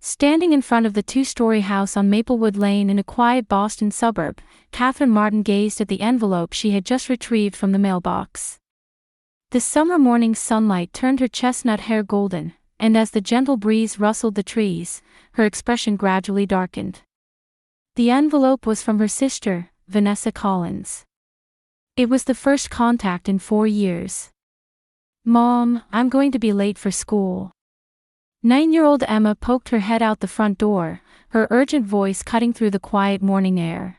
Standing in front of the two-story house on Maplewood Lane in a quiet Boston suburb, Catherine Martin gazed at the envelope she had just retrieved from the mailbox. The summer morning's sunlight turned her chestnut hair golden, and as the gentle breeze rustled the trees, her expression gradually darkened. The envelope was from her sister, Vanessa Collins. It was the first contact in 4 years. "Mom, I'm going to be late for school." 9-year-old Emma poked her head out the front door, her urgent voice cutting through the quiet morning air.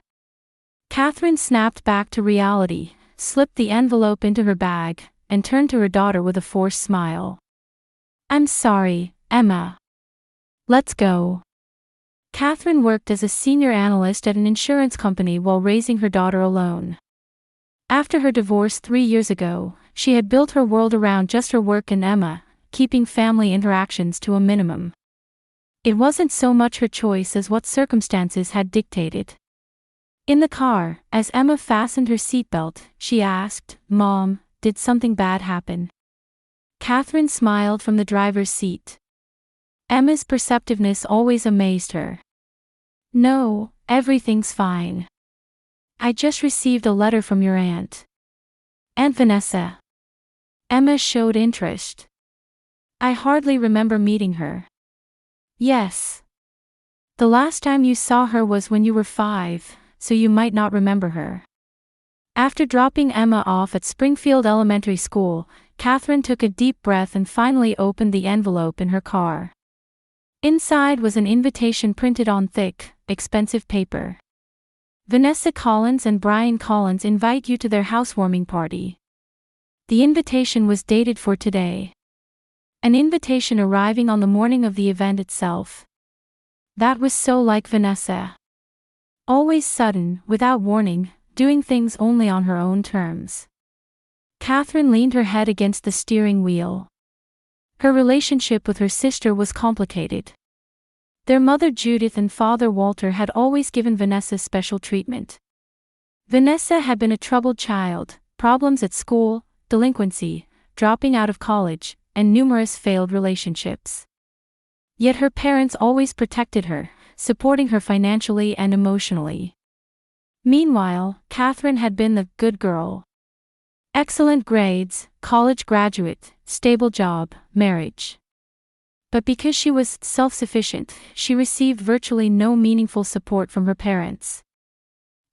Catherine snapped back to reality, slipped the envelope into her bag, and turned to her daughter with a forced smile. "I'm sorry, Emma. Let's go." Catherine worked as a senior analyst at an insurance company while raising her daughter alone. After her divorce 3 years ago, she had built her world around just her work and Emma, keeping family interactions to a minimum. It wasn't so much her choice as what circumstances had dictated. In the car, as Emma fastened her seatbelt, she asked, "Mom, did something bad happen?" Catherine smiled from the driver's seat. Emma's perceptiveness always amazed her. "No, everything's fine. I just received a letter from your aunt." "Aunt Vanessa?" Emma showed interest. "I hardly remember meeting her." "Yes. The last time you saw her was when you were 5, so you might not remember her." After dropping Emma off at Springfield Elementary School, Catherine took a deep breath and finally opened the envelope in her car. Inside was an invitation printed on thick, expensive paper. "Vanessa Collins and Brian Collins invite you to their housewarming party." The invitation was dated for today. An invitation arriving on the morning of the event itself. That was so like Vanessa. Always sudden, without warning, doing things only on her own terms. Catherine leaned her head against the steering wheel. Her relationship with her sister was complicated. Their mother Judith and father Walter had always given Vanessa special treatment. Vanessa had been a troubled child, problems at school, delinquency, dropping out of college, and numerous failed relationships. Yet her parents always protected her, supporting her financially and emotionally. Meanwhile, Catherine had been the good girl. Excellent grades, college graduate, stable job, marriage. But because she was self-sufficient, she received virtually no meaningful support from her parents.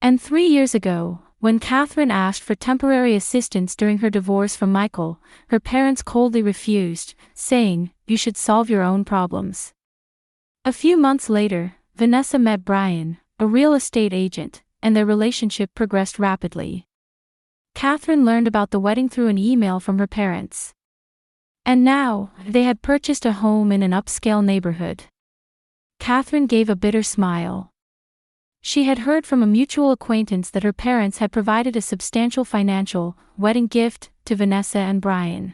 And 3 years ago, when Catherine asked for temporary assistance during her divorce from Michael, her parents coldly refused, saying, "You should solve your own problems." A few months later, Vanessa met Brian, a real estate agent, and their relationship progressed rapidly. Catherine learned about the wedding through an email from her parents. And now, they had purchased a home in an upscale neighborhood. Catherine gave a bitter smile. She had heard from a mutual acquaintance that her parents had provided a substantial financial wedding gift to Vanessa and Brian.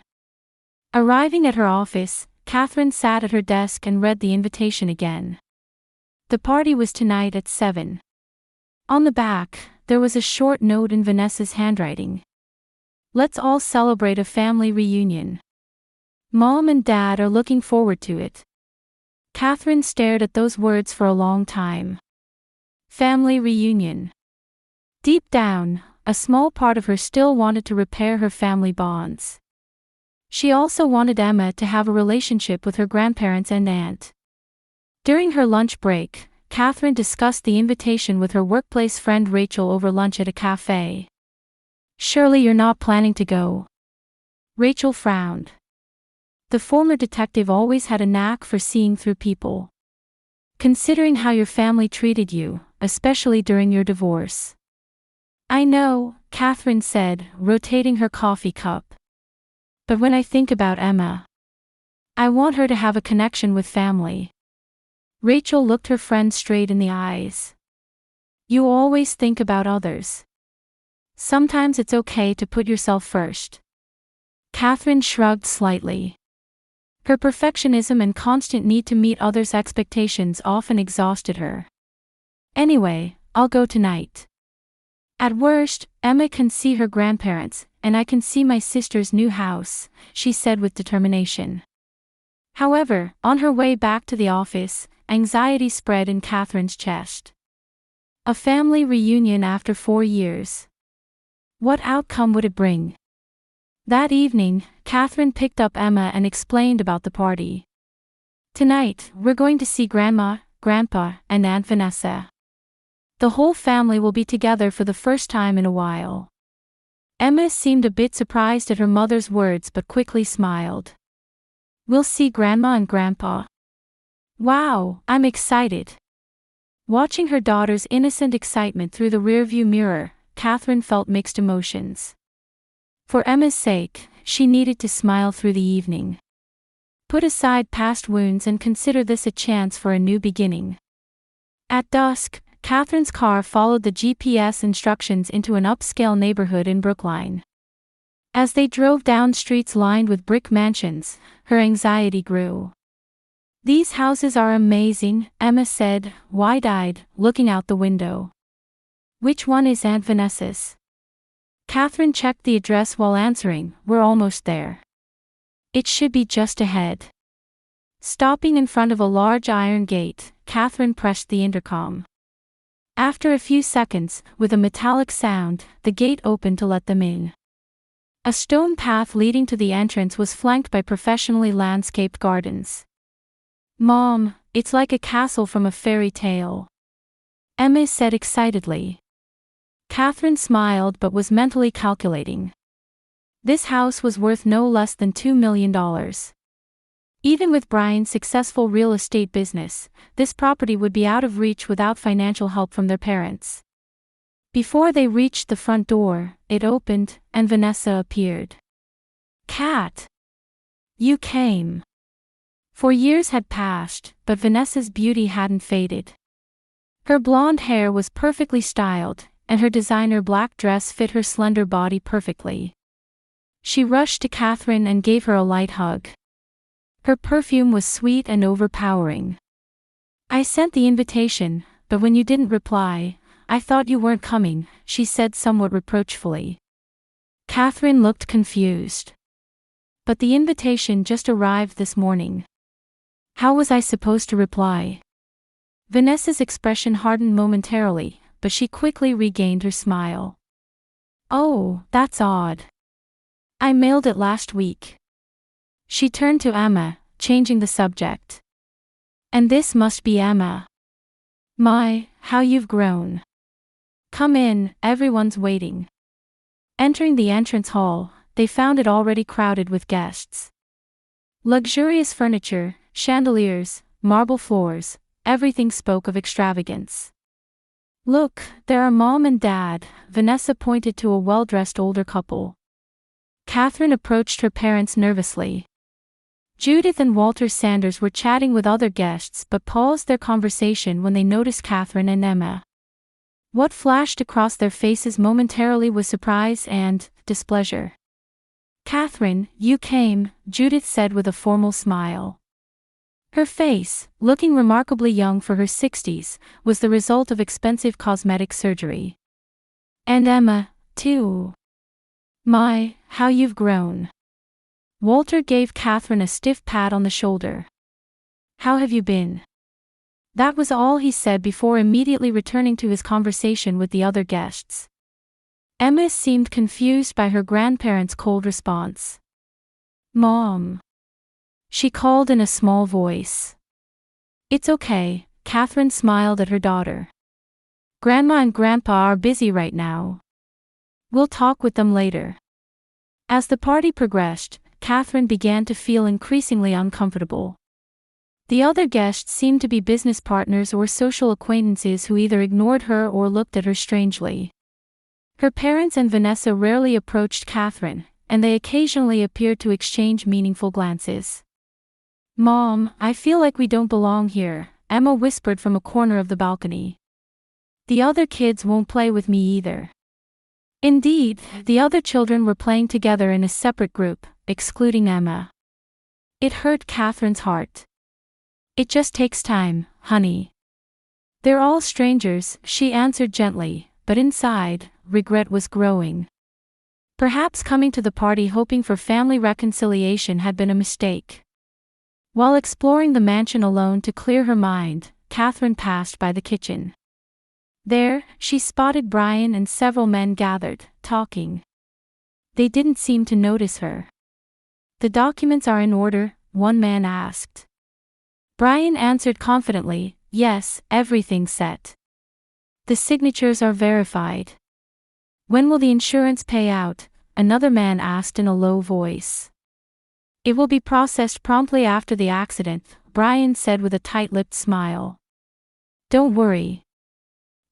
Arriving at her office, Catherine sat at her desk and read the invitation again. The party was tonight at 7. On the back, there was a short note in Vanessa's handwriting. "Let's all celebrate a family reunion. Mom and Dad are looking forward to it." Catherine stared at those words for a long time. Family reunion. Deep down, a small part of her still wanted to repair her family bonds. She also wanted Emma to have a relationship with her grandparents and aunt. During her lunch break, Catherine discussed the invitation with her workplace friend Rachel over lunch at a cafe. "Surely you're not planning to go?" Rachel frowned. The former detective always had a knack for seeing through people. "Considering how your family treated you, especially during your divorce." "I know," Catherine said, rotating her coffee cup. "But when I think about Emma, I want her to have a connection with family." Rachel looked her friend straight in the eyes. "You always think about others. Sometimes it's okay to put yourself first." Catherine shrugged slightly. Her perfectionism and constant need to meet others' expectations often exhausted her. "Anyway, I'll go tonight. At worst, Emma can see her grandparents, and I can see my sister's new house," she said with determination. However, on her way back to the office, anxiety spread in Catherine's chest. A family reunion after 4 years. What outcome would it bring? That evening, Catherine picked up Emma and explained about the party. Tonight, we're going to see Grandma, Grandpa, and Aunt Vanessa. The whole family will be together for the first time in a while. Emma seemed a bit surprised at her mother's words but quickly smiled. We'll see Grandma and Grandpa. Wow, I'm excited. Watching her daughter's innocent excitement through the rearview mirror, Catherine felt mixed emotions. For Emma's sake, she needed to smile through the evening. Put aside past wounds and consider this a chance for a new beginning. At dusk, Catherine's car followed the GPS instructions into an upscale neighborhood in Brookline. As they drove down streets lined with brick mansions, her anxiety grew. These houses are amazing, Emma said, wide-eyed, looking out the window. Which one is Aunt Vanessa's? Catherine checked the address while answering, we're almost there. It should be just ahead. Stopping in front of a large iron gate, Catherine pressed the intercom. After a few seconds, with a metallic sound, the gate opened to let them in. A stone path leading to the entrance was flanked by professionally landscaped gardens. Mom, it's like a castle from a fairy tale. Emma said excitedly. Catherine smiled but was mentally calculating. This house was worth no less than $2 million. Even with Brian's successful real estate business, this property would be out of reach without financial help from their parents. Before they reached the front door, it opened, and Vanessa appeared. Cat! You came. 4 years had passed, but Vanessa's beauty hadn't faded. Her blonde hair was perfectly styled, and her designer black dress fit her slender body perfectly. She rushed to Catherine and gave her a light hug. Her perfume was sweet and overpowering. I sent the invitation, but when you didn't reply, I thought you weren't coming, she said somewhat reproachfully. Catherine looked confused. But the invitation just arrived this morning. How was I supposed to reply? Vanessa's expression hardened momentarily, but she quickly regained her smile. Oh, that's odd. I mailed it last week. She turned to Emma, changing the subject. And this must be Emma. My, how you've grown. Come in, everyone's waiting. Entering the entrance hall, they found it already crowded with guests. Luxurious furniture, chandeliers, marble floors, everything spoke of extravagance. Look, there are Mom and Dad, Vanessa pointed to a well-dressed older couple. Catherine approached her parents nervously. Judith and Walter Sanders were chatting with other guests but paused their conversation when they noticed Catherine and Emma. What flashed across their faces momentarily was surprise and displeasure. Catherine, you came, Judith said with a formal smile. Her face, looking remarkably young for her 60s, was the result of expensive cosmetic surgery. And Emma, too. My, how you've grown. Walter gave Catherine a stiff pat on the shoulder. How have you been? That was all he said before immediately returning to his conversation with the other guests. Emma seemed confused by her grandparents' cold response. Mom. She called in a small voice. It's okay, Catherine smiled at her daughter. Grandma and Grandpa are busy right now. We'll talk with them later. As the party progressed, Catherine began to feel increasingly uncomfortable. The other guests seemed to be business partners or social acquaintances who either ignored her or looked at her strangely. Her parents and Vanessa rarely approached Catherine, and they occasionally appeared to exchange meaningful glances. Mom, I feel like we don't belong here, Emma whispered from a corner of the balcony. The other kids won't play with me either. Indeed, the other children were playing together in a separate group, excluding Emma. It hurt Catherine's heart. It just takes time, honey. They're all strangers, she answered gently, but inside, regret was growing. Perhaps coming to the party hoping for family reconciliation had been a mistake. While exploring the mansion alone to clear her mind, Catherine passed by the kitchen. There, she spotted Brian and several men gathered, talking. They didn't seem to notice her. "The documents are in order?" one man asked. Brian answered confidently, "Yes, everything's set. The signatures are verified." "When will the insurance pay out?" another man asked in a low voice. "It will be processed promptly after the accident," Brian said with a tight-lipped smile. "Don't worry.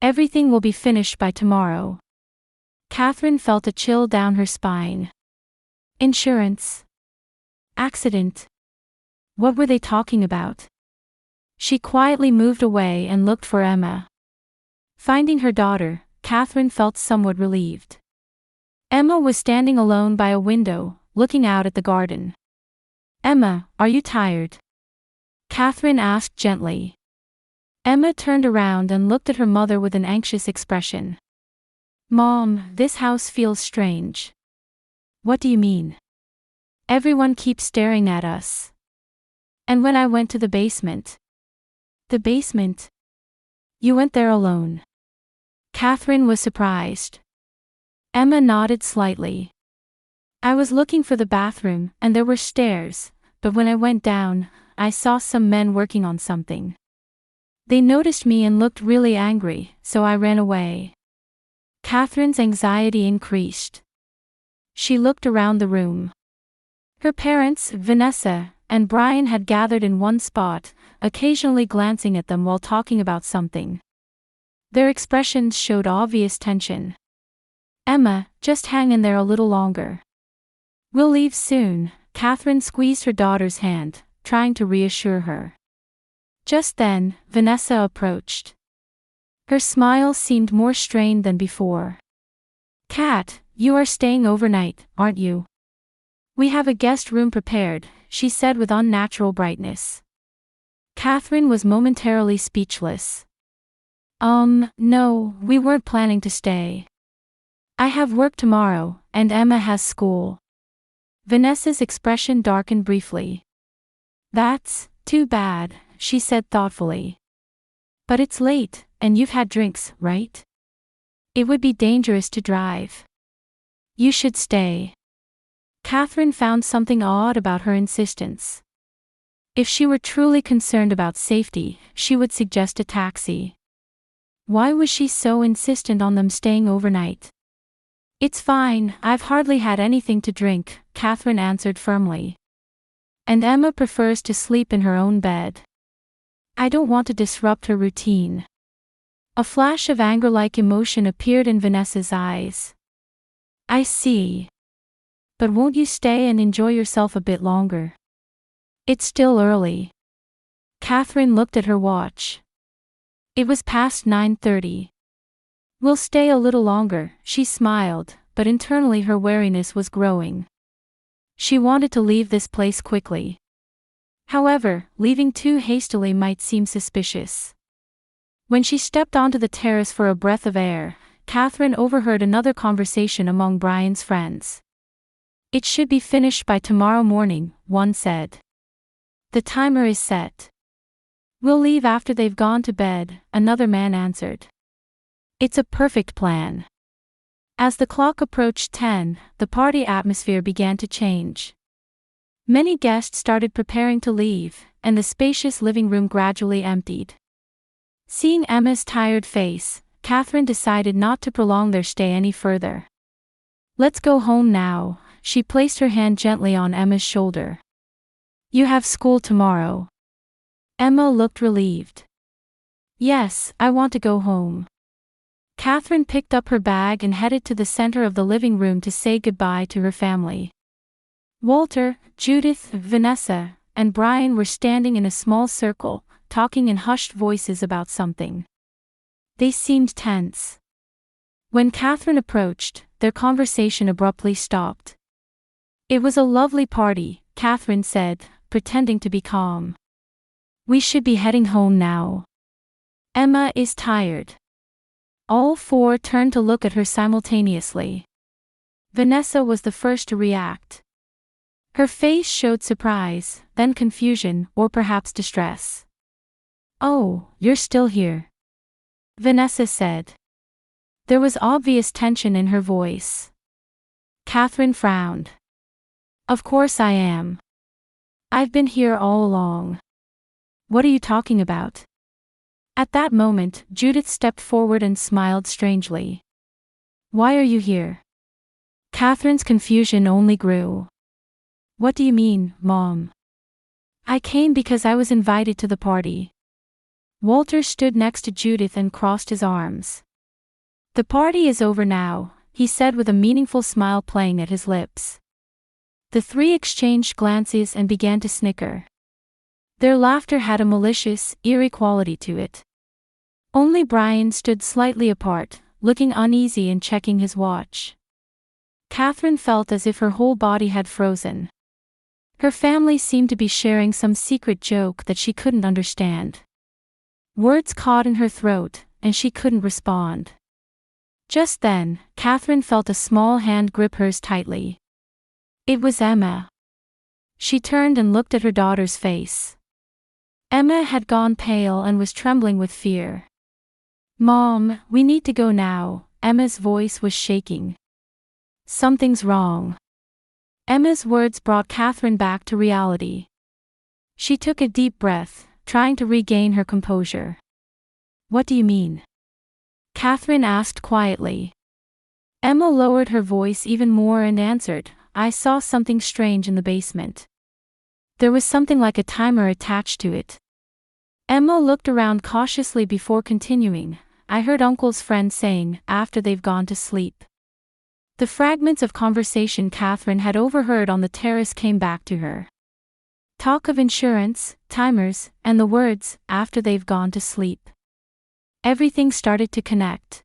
Everything will be finished by tomorrow." Catherine felt a chill down her spine. Insurance? Accident? What were they talking about? She quietly moved away and looked for Emma. Finding her daughter, Catherine felt somewhat relieved. Emma was standing alone by a window, looking out at the garden. "Emma, are you tired?" Catherine asked gently. Emma turned around and looked at her mother with an anxious expression. "Mom, this house feels strange." "What do you mean?" "Everyone keeps staring at us. And when I went to the basement." "The basement? You went there alone?" Catherine was surprised. Emma nodded slightly. "I was looking for the bathroom, and there were stairs, but when I went down, I saw some men working on something. They noticed me and looked really angry, so I ran away." Catherine's anxiety increased. She looked around the room. Her parents, Vanessa, and Brian had gathered in one spot, occasionally glancing at them while talking about something. Their expressions showed obvious tension. "Emma, just hang in there a little longer. We'll leave soon." Catherine squeezed her daughter's hand, trying to reassure her. Just then, Vanessa approached. Her smile seemed more strained than before. "Kat, you are staying overnight, aren't you?" "We have a guest room prepared," she said with unnatural brightness. Catherine was momentarily speechless. No, we weren't planning to stay. I have work tomorrow, and Emma has school." Vanessa's expression darkened briefly. "That's too bad," she said thoughtfully. "But it's late, and you've had drinks, right? It would be dangerous to drive. You should stay." Catherine found something odd about her insistence. If she were truly concerned about safety, she would suggest a taxi. Why was she so insistent on them staying overnight? "It's fine, I've hardly had anything to drink," Catherine answered firmly. "And Emma prefers to sleep in her own bed. I don't want to disrupt her routine." A flash of anger-like emotion appeared in Vanessa's eyes. "I see. But won't you stay and enjoy yourself a bit longer? It's still early." Catherine looked at her watch. It was past 9:30. "We'll stay a little longer," she smiled, but internally her wariness was growing. She wanted to leave this place quickly. However, leaving too hastily might seem suspicious. When she stepped onto the terrace for a breath of air, Catherine overheard another conversation among Brian's friends. "It should be finished by tomorrow morning," one said. "The timer is set." "We'll leave after they've gone to bed," another man answered. "It's a perfect plan." As the clock approached 10, the party atmosphere began to change. Many guests started preparing to leave, and the spacious living room gradually emptied. Seeing Emma's tired face, Catherine decided not to prolong their stay any further. "Let's go home now." She placed her hand gently on Emma's shoulder. "You have school tomorrow." Emma looked relieved. "Yes, I want to go home." Catherine picked up her bag and headed to the center of the living room to say goodbye to her family. Walter, Judith, Vanessa, and Brian were standing in a small circle, talking in hushed voices about something. They seemed tense. When Catherine approached, their conversation abruptly stopped. "It was a lovely party," Catherine said, pretending to be calm. "We should be heading home now. Emma is tired." All four turned to look at her simultaneously. Vanessa was the first to react. Her face showed surprise, then confusion, or perhaps distress. "Oh, you're still here," Vanessa said. There was obvious tension in her voice. Catherine frowned. "Of course I am. I've been here all along." "What are you talking about?" At that moment, Judith stepped forward and smiled strangely. "Why are you here?" Catherine's confusion only grew. "What do you mean, Mom?" "I came because I was invited to the party." Walter stood next to Judith and crossed his arms. "The party is over now," he said with a meaningful smile playing at his lips. The three exchanged glances and began to snicker. Their laughter had a malicious, eerie quality to it. Only Brian stood slightly apart, looking uneasy and checking his watch. Catherine felt as if her whole body had frozen. Her family seemed to be sharing some secret joke that she couldn't understand. Words caught in her throat, and she couldn't respond. Just then, Catherine felt a small hand grip hers tightly. It was Emma. She turned and looked at her daughter's face. Emma had gone pale and was trembling with fear. "Mom, we need to go now," Emma's voice was shaking. "Something's wrong." Emma's words brought Catherine back to reality. She took a deep breath, trying to regain her composure. "What do you mean?" Catherine asked quietly. Emma lowered her voice even more and answered, "I saw something strange in the basement. There was something like a timer attached to it." Emma looked around cautiously before continuing. "I heard Uncle's friend saying, after they've gone to sleep." The fragments of conversation Catherine had overheard on the terrace came back to her. Talk of insurance, timers, and the words, "after they've gone to sleep." Everything started to connect.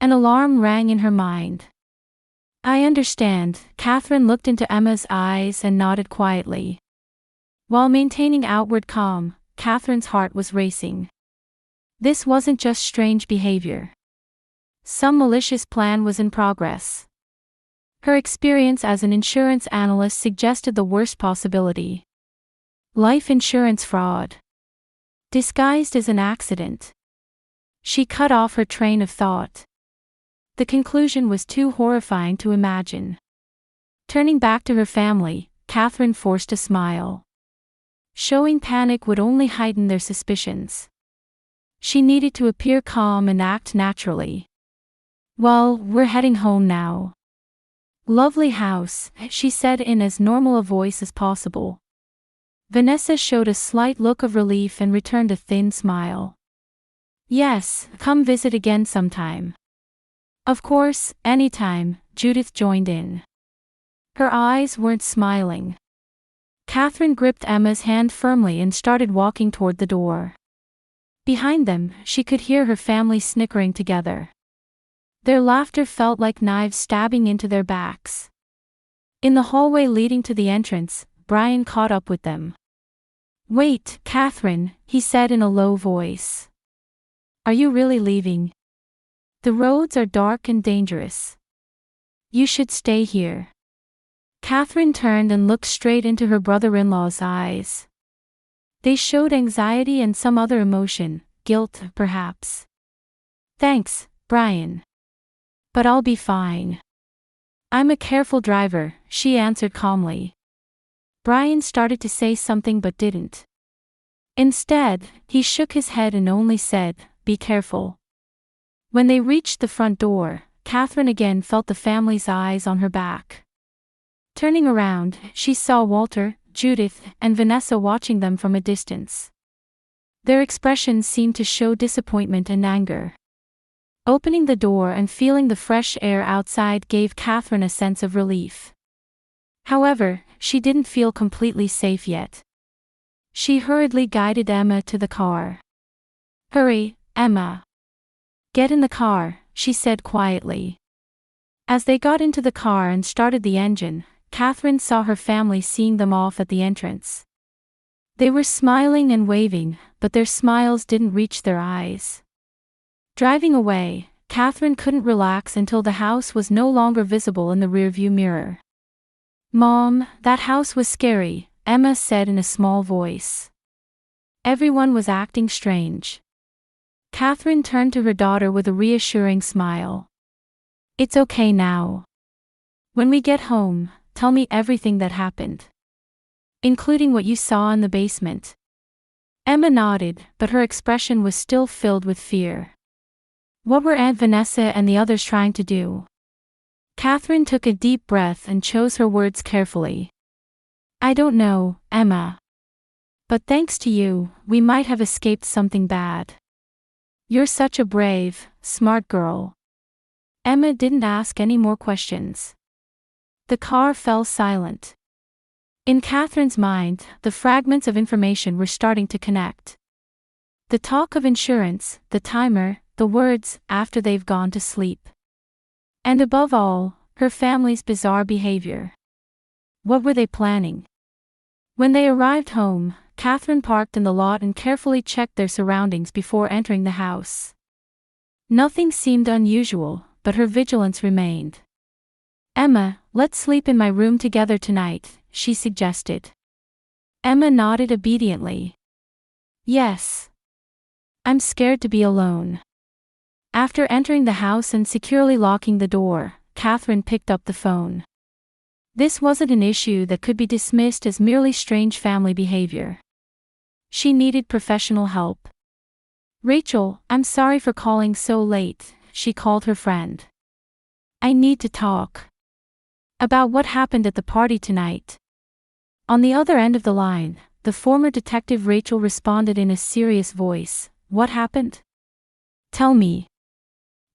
An alarm rang in her mind. "I understand." Catherine looked into Emma's eyes and nodded quietly. While maintaining outward calm, Catherine's heart was racing. This wasn't just strange behavior. Some malicious plan was in progress. Her experience as an insurance analyst suggested the worst possibility. Life insurance fraud. Disguised as an accident. She cut off her train of thought. The conclusion was too horrifying to imagine. Turning back to her family, Catherine forced a smile. Showing panic would only heighten their suspicions. She needed to appear calm and act naturally. "Well, we're heading home now." "Lovely house," she said in as normal a voice as possible. Vanessa showed a slight look of relief and returned a thin smile. "Yes, come visit again sometime." "Of course, anytime," Judith joined in. Her eyes weren't smiling. Catherine gripped Emma's hand firmly and started walking toward the door. Behind them, she could hear her family snickering together. Their laughter felt like knives stabbing into their backs. In the hallway leading to the entrance, Brian caught up with them. "Wait, Catherine," he said in a low voice. "Are you really leaving? The roads are dark and dangerous. You should stay here." Catherine turned and looked straight into her brother-in-law's eyes. They showed anxiety and some other emotion, guilt, perhaps. "Thanks, Brian. But I'll be fine. I'm a careful driver," she answered calmly. Brian started to say something but didn't. Instead, he shook his head and only said, "Be careful." When they reached the front door, Catherine again felt the family's eyes on her back. Turning around, she saw Walter, Judith, and Vanessa watching them from a distance. Their expressions seemed to show disappointment and anger. Opening the door and feeling the fresh air outside gave Catherine a sense of relief. However, she didn't feel completely safe yet. She hurriedly guided Emma to the car. "Hurry, Emma. Get in the car," she said quietly. As they got into the car and started the engine, Catherine saw her family seeing them off at the entrance. They were smiling and waving, but their smiles didn't reach their eyes. Driving away, Catherine couldn't relax until the house was no longer visible in the rearview mirror. Mom, that house was scary, Emma said in a small voice. Everyone was acting strange. Catherine turned to her daughter with a reassuring smile. It's okay now. When we get home, tell me everything that happened. Including what you saw in the basement. Emma nodded, but her expression was still filled with fear. What were Aunt Vanessa and the others trying to do? Catherine took a deep breath and chose her words carefully. I don't know, Emma. But thanks to you, we might have escaped something bad. You're such a brave, smart girl. Emma didn't ask any more questions. The car fell silent. In Catherine's mind, the fragments of information were starting to connect. The talk of insurance, the timer, the words, after they've gone to sleep. And above all, her family's bizarre behavior. What were they planning? When they arrived home, Catherine parked in the lot and carefully checked their surroundings before entering the house. Nothing seemed unusual, but her vigilance remained. Emma, let's sleep in my room together tonight, she suggested. Emma nodded obediently. Yes. I'm scared to be alone. After entering the house and securely locking the door, Catherine picked up the phone. This wasn't an issue that could be dismissed as merely strange family behavior. She needed professional help. Rachel, I'm sorry for calling so late, she called her friend. I need to talk. About what happened at the party tonight. On the other end of the line, the former detective Rachel responded in a serious voice. What happened? Tell me.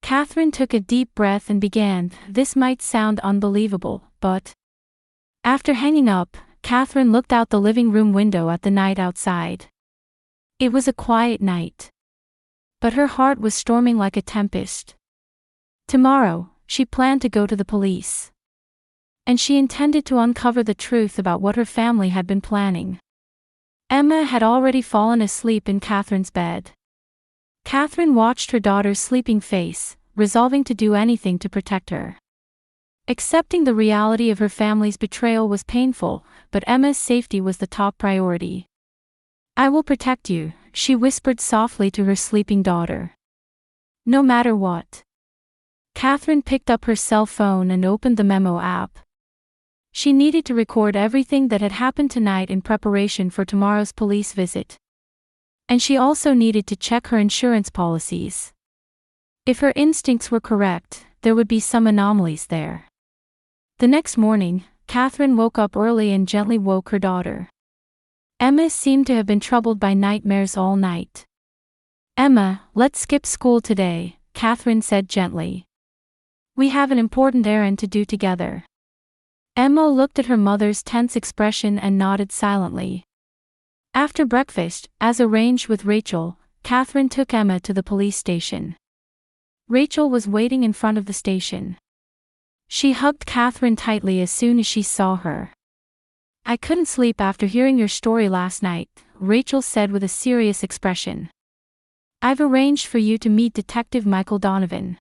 Catherine took a deep breath and began. This might sound unbelievable, but... After hanging up, Catherine looked out the living room window at the night outside. It was a quiet night. But her heart was storming like a tempest. Tomorrow, she planned to go to the police. And she intended to uncover the truth about what her family had been planning. Emma had already fallen asleep in Catherine's bed. Catherine watched her daughter's sleeping face, resolving to do anything to protect her. Accepting the reality of her family's betrayal was painful, but Emma's safety was the top priority. I will protect you, she whispered softly to her sleeping daughter. No matter what. Catherine picked up her cell phone and opened the memo app. She needed to record everything that had happened tonight in preparation for tomorrow's police visit. And she also needed to check her insurance policies. If her instincts were correct, there would be some anomalies there. The next morning, Catherine woke up early and gently woke her daughter. Emma seemed to have been troubled by nightmares all night. Emma, let's skip school today, Catherine said gently. We have an important errand to do together. Emma looked at her mother's tense expression and nodded silently. After breakfast, as arranged with Rachel, Catherine took Emma to the police station. Rachel was waiting in front of the station. She hugged Catherine tightly as soon as she saw her. I couldn't sleep after hearing your story last night, Rachel said with a serious expression. I've arranged for you to meet Detective Michael Donovan.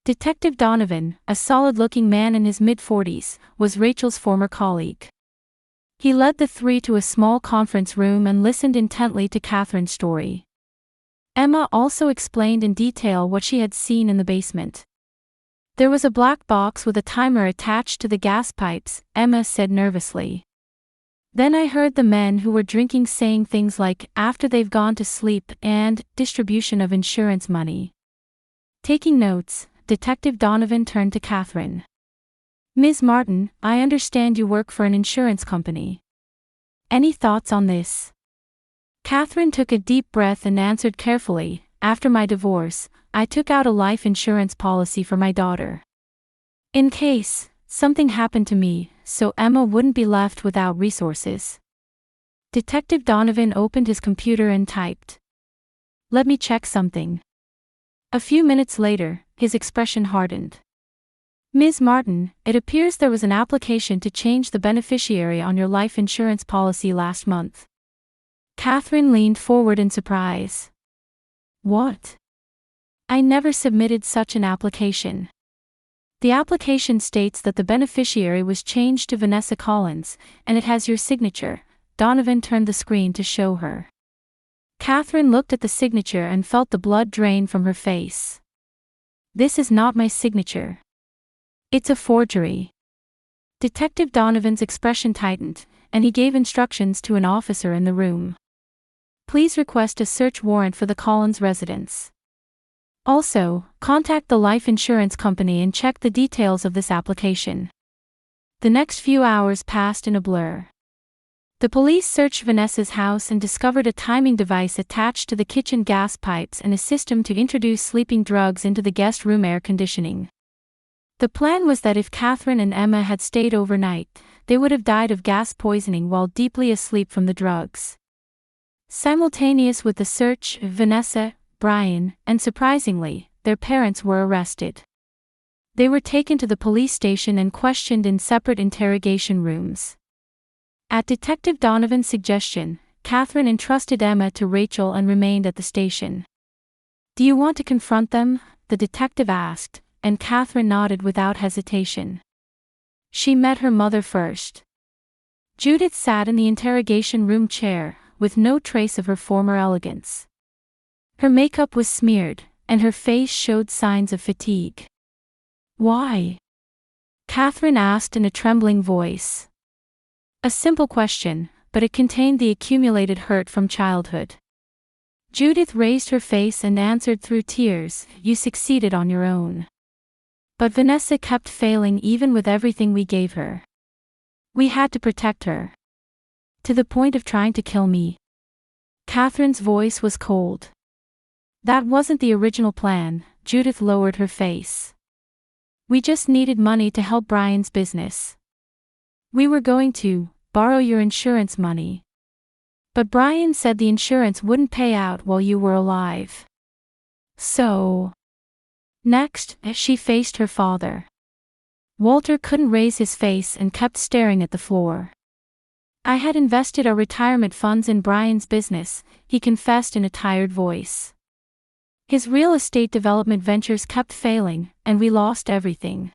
Detective Donovan, a solid-looking man in his mid-40s, was Rachel's former colleague. He led the three to a small conference room and listened intently to Catherine's story. Emma also explained in detail what she had seen in the basement. There was a black box with a timer attached to the gas pipes, Emma said nervously. Then I heard the men who were drinking saying things like, after they've gone to sleep, and, distribution of insurance money. Taking notes, Detective Donovan turned to Catherine. Ms. Martin, I understand you work for an insurance company. Any thoughts on this? Catherine took a deep breath and answered carefully, after my divorce, I took out a life insurance policy for my daughter. In case something happened to me, so Emma wouldn't be left without resources. Detective Donovan opened his computer and typed. Let me check something. A few minutes later, his expression hardened. Ms. Martin, it appears there was an application to change the beneficiary on your life insurance policy last month. Catherine leaned forward in surprise. What? I never submitted such an application. The application states that the beneficiary was changed to Vanessa Collins, and it has your signature. Donovan turned the screen to show her. Catherine looked at the signature and felt the blood drain from her face. This is not my signature. It's a forgery. Detective Donovan's expression tightened, and he gave instructions to an officer in the room. Please request a search warrant for the Collins residence. Also, contact the life insurance company and check the details of this application. The next few hours passed in a blur. The police searched Vanessa's house and discovered a timing device attached to the kitchen gas pipes and a system to introduce sleeping drugs into the guest room air conditioning. The plan was that if Catherine and Emma had stayed overnight, they would have died of gas poisoning while deeply asleep from the drugs. Simultaneous with the search, Vanessa, Brian, and surprisingly, their parents were arrested. They were taken to the police station and questioned in separate interrogation rooms. At Detective Donovan's suggestion, Catherine entrusted Emma to Rachel and remained at the station. Do you want to confront them? The detective asked, and Catherine nodded without hesitation. She met her mother first. Judith sat in the interrogation room chair, with no trace of her former elegance. Her makeup was smeared, and her face showed signs of fatigue. Why? Catherine asked in a trembling voice. A simple question, but it contained the accumulated hurt from childhood. Judith raised her face and answered through tears, you succeeded on your own. But Vanessa kept failing even with everything we gave her. We had to protect her. To the point of trying to kill me. Catherine's voice was cold. That wasn't the original plan. Judith lowered her face. We just needed money to help Brian's business. We were going to borrow your insurance money. But Brian said the insurance wouldn't pay out while you were alive. So. Next, she faced her father. Walter couldn't raise his face and kept staring at the floor. I had invested our retirement funds in Brian's business, he confessed in a tired voice. His real estate development ventures kept failing, and we lost everything.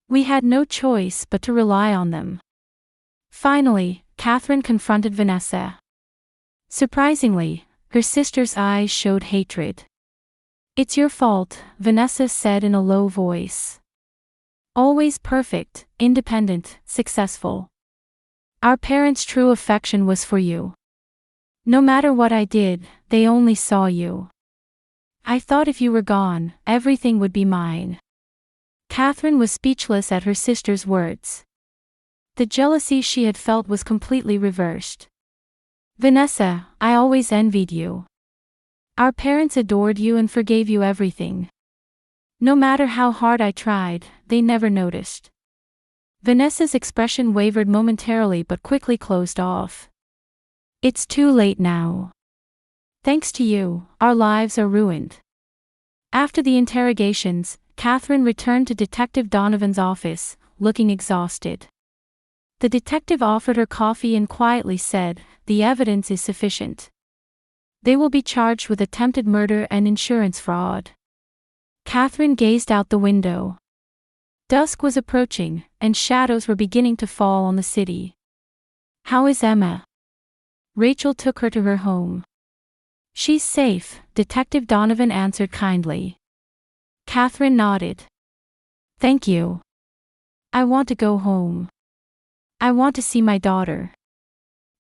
We had no choice but to rely on them. Finally, Catherine confronted Vanessa. Surprisingly, her sister's eyes showed hatred. It's your fault, Vanessa said in a low voice. Always perfect, independent, successful. Our parents' true affection was for you. No matter what I did, they only saw you. I thought if you were gone, everything would be mine. Catherine was speechless at her sister's words. The jealousy she had felt was completely reversed. Vanessa, I always envied you. Our parents adored you and forgave you everything. No matter how hard I tried, they never noticed. Vanessa's expression wavered momentarily but quickly closed off. It's too late now. Thanks to you, our lives are ruined. After the interrogations, Catherine returned to Detective Donovan's office, looking exhausted. The detective offered her coffee and quietly said, the evidence is sufficient. They will be charged with attempted murder and insurance fraud. Catherine gazed out the window. Dusk was approaching, and shadows were beginning to fall on the city. How is Emma? Rachel took her to her home. She's safe, Detective Donovan answered kindly. Catherine nodded. Thank you. I want to go home. I want to see my daughter.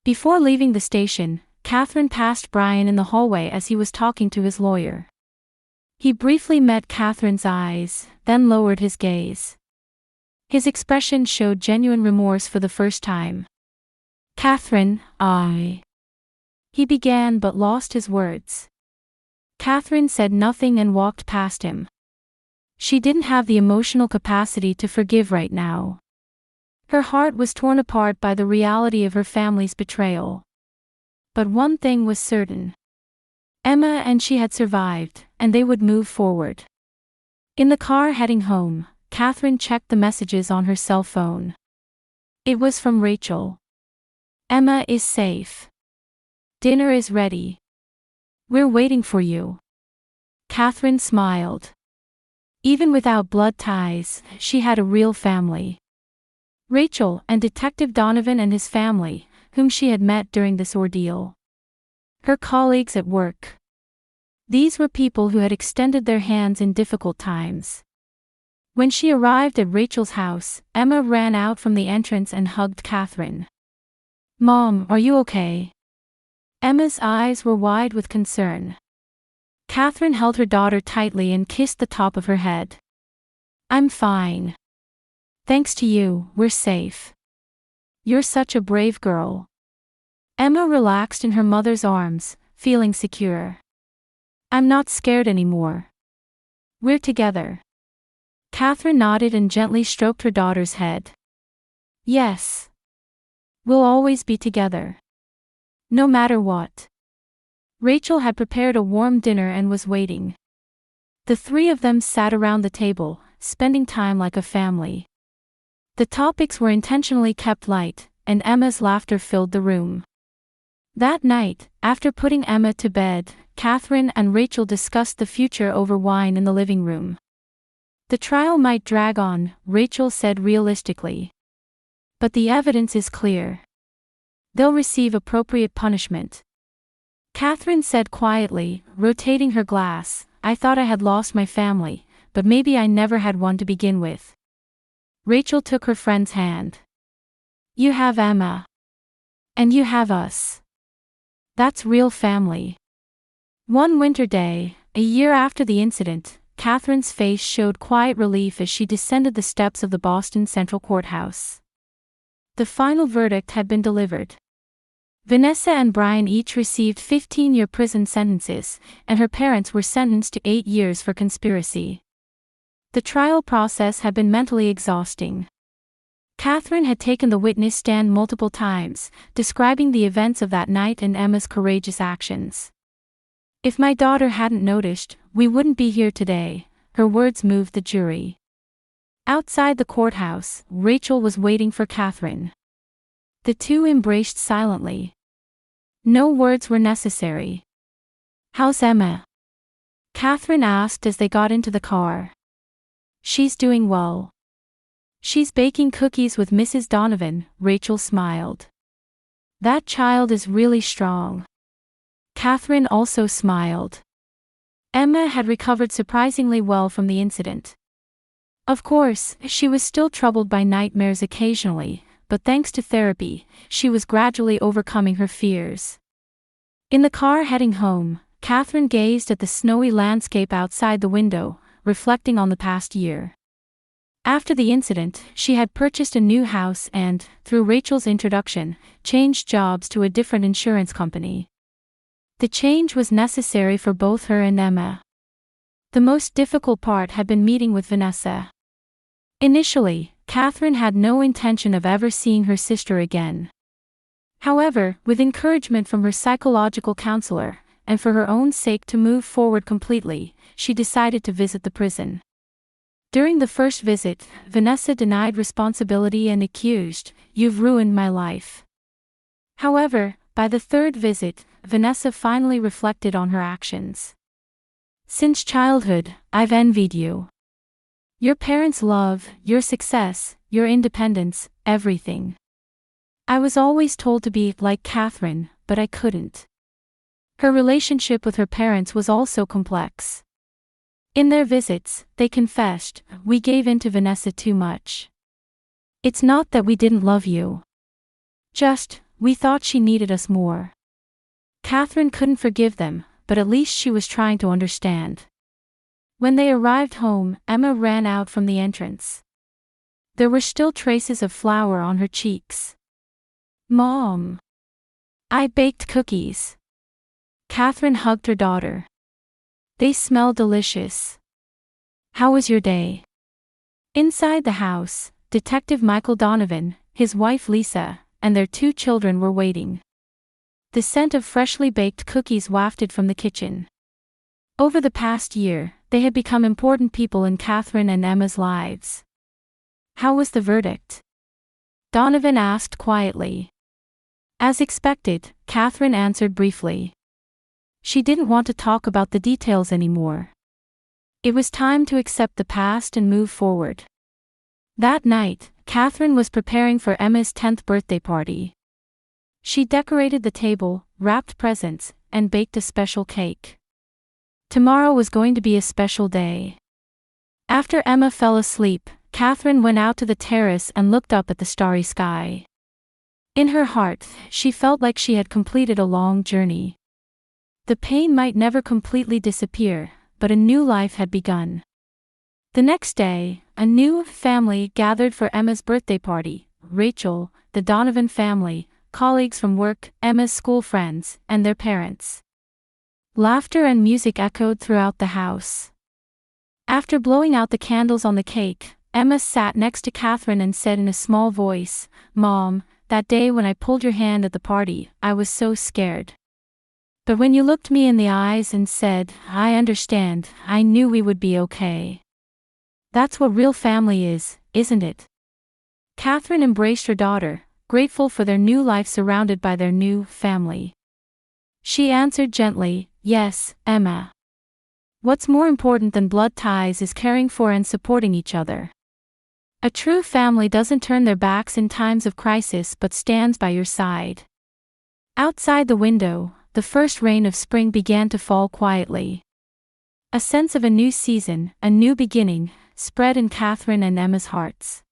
Before leaving the station, Catherine passed Brian in the hallway as he was talking to his lawyer. He briefly met Catherine's eyes, then lowered his gaze. His expression showed genuine remorse for the first time. Catherine, he began but lost his words. Catherine said nothing and walked past him. She didn't have the emotional capacity to forgive right now. Her heart was torn apart by the reality of her family's betrayal. But one thing was certain. Emma and she had survived, and they would move forward. In the car heading home, Catherine checked the messages on her cell phone. It was from Rachel. Emma is safe. Dinner is ready. We're waiting for you. Catherine smiled. Even without blood ties, she had a real family. Rachel and Detective Donovan and his family, whom she had met during this ordeal. Her colleagues at work. These were people who had extended their hands in difficult times. When she arrived at Rachel's house, Emma ran out from the entrance and hugged Catherine. "Mom, are you okay?" Emma's eyes were wide with concern. Catherine held her daughter tightly and kissed the top of her head. "I'm fine. Thanks to you, we're safe. You're such a brave girl." Emma relaxed in her mother's arms, feeling secure. "I'm not scared anymore. We're together." Catherine nodded and gently stroked her daughter's head. "Yes. We'll always be together. No matter what." Rachel had prepared a warm dinner and was waiting. The three of them sat around the table, spending time like a family. The topics were intentionally kept light, and Emma's laughter filled the room. That night, after putting Emma to bed, Catherine and Rachel discussed the future over wine in the living room. "The trial might drag on," Rachel said realistically. "But the evidence is clear. They'll receive appropriate punishment." Catherine said quietly, rotating her glass, "I thought I had lost my family, but maybe I never had one to begin with." Rachel took her friend's hand. "You have Emma. And you have us. That's real family." One winter day, a year after the incident, Catherine's face showed quiet relief as she descended the steps of the Boston Central Courthouse. The final verdict had been delivered. Vanessa and Brian each received 15-year prison sentences, and her parents were sentenced to 8 years for conspiracy. The trial process had been mentally exhausting. Catherine had taken the witness stand multiple times, describing the events of that night and Emma's courageous actions. "If my daughter hadn't noticed, we wouldn't be here today," her words moved the jury. Outside the courthouse, Rachel was waiting for Catherine. The two embraced silently. No words were necessary. "How's Emma?" Catherine asked as they got into the car. "She's doing well. She's baking cookies with Mrs. Donovan," Rachel smiled. "That child is really strong." Catherine also smiled. Emma had recovered surprisingly well from the incident. Of course, she was still troubled by nightmares occasionally, but thanks to therapy, she was gradually overcoming her fears. In the car heading home, Catherine gazed at the snowy landscape outside the window, reflecting on the past year. After the incident, she had purchased a new house and, through Rachel's introduction, changed jobs to a different insurance company. The change was necessary for both her and Emma. The most difficult part had been meeting with Vanessa. Initially, Catherine had no intention of ever seeing her sister again. However, with encouragement from her psychological counselor, and for her own sake to move forward completely, she decided to visit the prison. During the first visit, Vanessa denied responsibility and accused, "You've ruined my life." However, by the third visit, Vanessa finally reflected on her actions. "Since childhood, I've envied you. Your parents' love, your success, your independence, everything. I was always told to be like Catherine, but I couldn't." Her relationship with her parents was also complex. In their visits, they confessed, "We gave in to Vanessa too much. It's not that we didn't love you. Just, we thought she needed us more." Catherine couldn't forgive them, but at least she was trying to understand. When they arrived home, Emma ran out from the entrance. There were still traces of flour on her cheeks. "Mom, I baked cookies." Catherine hugged her daughter. "They smell delicious. How was your day?" Inside the house, Detective Michael Donovan, his wife Lisa, and their 2 children were waiting. The scent of freshly baked cookies wafted from the kitchen. Over the past year, they had become important people in Catherine and Emma's lives. "How was the verdict?" Donovan asked quietly. As expected, Catherine answered briefly. She didn't want to talk about the details anymore. It was time to accept the past and move forward. That night, Catherine was preparing for Emma's 10th birthday party. She decorated the table, wrapped presents, and baked a special cake. Tomorrow was going to be a special day. After Emma fell asleep, Catherine went out to the terrace and looked up at the starry sky. In her heart, she felt like she had completed a long journey. The pain might never completely disappear, but a new life had begun. The next day, a new family gathered for Emma's birthday party: Rachel, the Donovan family, colleagues from work, Emma's school friends, and their parents. Laughter and music echoed throughout the house. After blowing out the candles on the cake, Emma sat next to Catherine and said in a small voice, "Mom, that day when I pulled your hand at the party, I was so scared. But when you looked me in the eyes and said, 'I understand,' I knew we would be okay." That's what real family is, isn't it? Catherine embraced her daughter, grateful for their new life surrounded by their new family. She answered gently, "Yes, Emma. What's more important than blood ties is caring for and supporting each other. A true family doesn't turn their backs in times of crisis but stands by your side." Outside the window, the first rain of spring began to fall quietly. A sense of a new season, a new beginning, spread in Catherine and Emma's hearts.